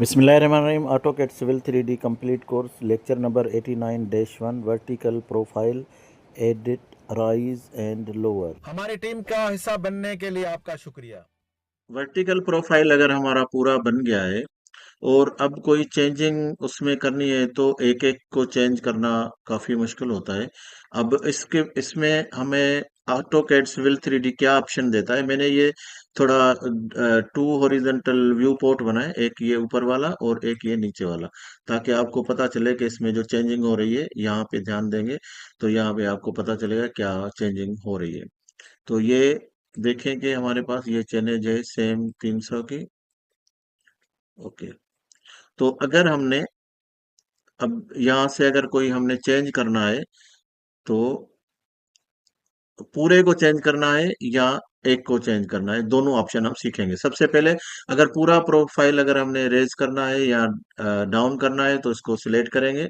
बिस्मिल्लाहिर्रहमानिर्रहीम AutoCAD civil 3D complete course lecture number 89-1 vertical profile edit rise and lower. हमारी team का हिस्सा बनने के लिए आपका शुक्रिया। वर्टिकल प्रोफाइल अगर हमारा पूरा बन गया है और अब कोई चेंजिंग उसमें करनी है तो एक एक को चेंज करना काफी मुश्किल होता है। अब इसमें हमें ऑटोकैड सिविल 3D क्या ऑप्शन देता है, मैंने ये थोड़ा टू हॉरिजॉन्टल व्यू पोर्ट बनाए, एक ये ऊपर वाला और एक ये नीचे वाला, ताकि आपको पता चले कि इसमें जो चेंजिंग हो रही है यहाँ पे ध्यान देंगे तो यहाँ पे आपको पता चलेगा क्या चेंजिंग हो रही है। तो ये देखें कि हमारे पास ये चेंज है सेम 300 की। ओके, तो अगर हमने अब यहाँ से अगर कोई हमने चेंज करना है तो पूरे को चेंज करना है या एक को चेंज करना है, दोनों ऑप्शन हम सीखेंगे। सबसे पहले अगर पूरा प्रोफाइल अगर हमने रेज करना है या डाउन करना है तो इसको सिलेक्ट करेंगे।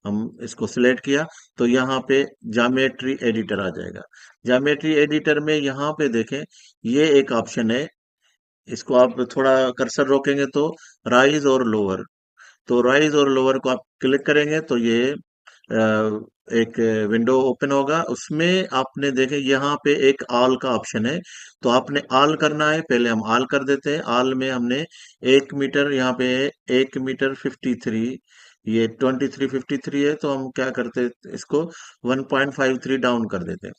हम इसको सिलेक्ट किया तो यहाँ पे ज्योमेट्री एडिटर आ जाएगा। ज्योमेट्री एडिटर में यहाँ पे देखें ये एक ऑप्शन है, इसको आप थोड़ा कर्सर रोकेंगे तो राइज और लोअर, तो राइज और लोअर को आप क्लिक करेंगे तो ये एक विंडो ओपन होगा। उसमें आपने देखे यहाँ पे एक ऑल का ऑप्शन है, तो आपने ऑल करना है। पहले हम ऑल कर देते हैं। ऑल में हमने 1 मीटर यहाँ पे 1 मीटर 53, ये 2353 है, तो हम क्या करते हैं इसको 1.53 डाउन कर देते हैं।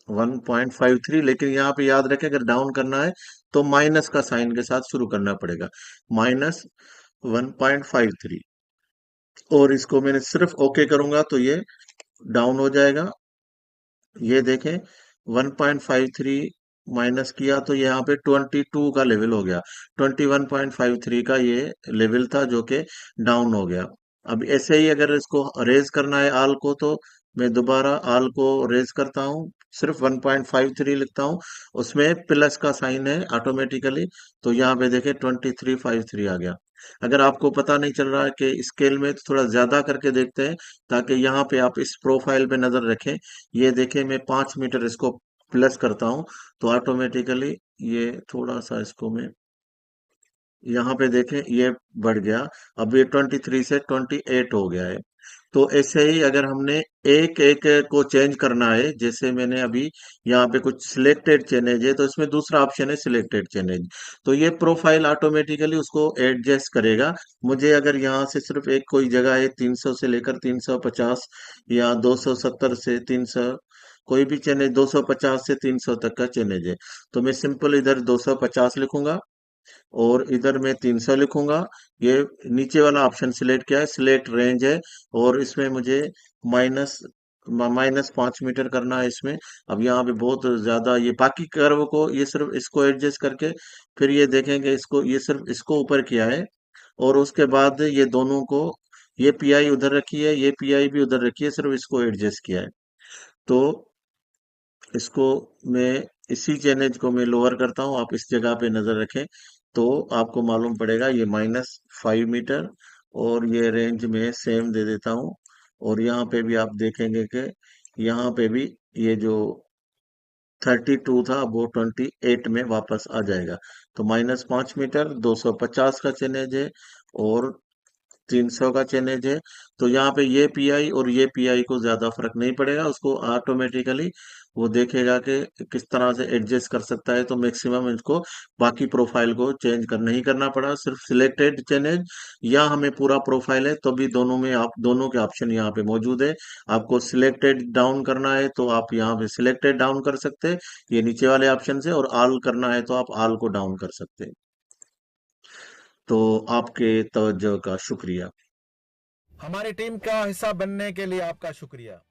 1.53, लेकिन यहाँ पे याद रखें अगर डाउन करना है तो माइनस का साइन के साथ शुरू करना पड़ेगा, -1.53। और इसको मैंने सिर्फ ओके करूंगा तो ये डाउन हो जाएगा। ये देखें 1.53 माइनस किया तो यहाँ पे 22 का लेवल हो गया। 21.53 का ये लेवल था जो कि डाउन हो गया। अब ऐसे ही अगर इसको रेज करना है आल को, तो मैं दोबारा आल को रेज करता हूँ, सिर्फ 1.53 लिखता हूँ, उसमें प्लस का साइन है ऑटोमेटिकली, तो यहाँ पे देखें 2353 आ गया। अगर आपको पता नहीं चल रहा है कि स्केल में, तो थोड़ा ज्यादा करके देखते हैं ताकि यहाँ पे आप इस प्रोफाइल पे नजर रखें। ये देखें मैं 5 मीटर इसको प्लस करता हूँ तो ऑटोमेटिकली ये थोड़ा सा इसको मैं यहाँ पे देखें ये बढ़ गया। अब ये 23 से 28 हो गया है। तो ऐसे ही अगर हमने एक एक को चेंज करना है, जैसे मैंने अभी यहाँ पे कुछ सिलेक्टेड चेंज है तो इसमें दूसरा ऑप्शन है सिलेक्टेड चेंज, तो ये प्रोफाइल ऑटोमेटिकली उसको एडजस्ट करेगा। मुझे अगर यहाँ से सिर्फ एक कोई जगह है 300 से लेकर 350 या 270 से 300, कोई भी चेंज 250 से 300 तक का चेंज है, तो मैं सिंपल इधर 250 लिखूंगा और इधर मैं 300 लिखूंगा। ये नीचे वाला ऑप्शन सिलेक्ट किया है, सिलेक्ट रेंज है, और इसमें मुझे माइनस -5 मीटर करना है इसमें। अब यहाँ पे बहुत ज्यादा ये बाकी कर्व को ये सिर्फ इसको एडजस्ट करके फिर ये देखेंगे, इसको ये सिर्फ इसको ऊपर किया है और उसके बाद ये दोनों को, ये पीआई उधर रखी है, ये पीआई भी उधर रखी है, सिर्फ इसको एडजस्ट किया है। तो इसको मैं इसी चैनल को मैं लोअर करता हूँ, आप इस जगह पे नजर रखें तो आपको मालूम पड़ेगा ये -5 मीटर, और ये रेंज में सेम दे देता हूँ। और यहाँ पे भी आप देखेंगे कि यहाँ पे भी ये जो 32 था वो 28 में वापस आ जाएगा। तो -5 मीटर 250 का चेनेज है और 300 का चेनेज है। तो यहाँ पे ये पीआई और ये पीआई को ज्यादा फर्क नहीं पड़ेगा, उसको ऑटोमेटिकली वो देखेगा कि किस तरह से एडजस्ट कर सकता है। तो मैक्सिमम इसको बाकी प्रोफाइल को चेंज कर नहीं करना पड़ा, सिर्फ सिलेक्टेड चेनेज या हमें पूरा प्रोफाइल है तो भी दोनों में आप दोनों के ऑप्शन यहाँ पे मौजूद है। आपको सिलेक्टेड डाउन करना है तो आप यहाँ पे सिलेक्टेड डाउन कर सकते हैं ये नीचे वाले ऑप्शन से, और ऑल करना है तो आप ऑल को डाउन कर सकते हैं। तो आपके तवज्जो का शुक्रिया। हमारी टीम का हिस्सा बनने के लिए आपका शुक्रिया।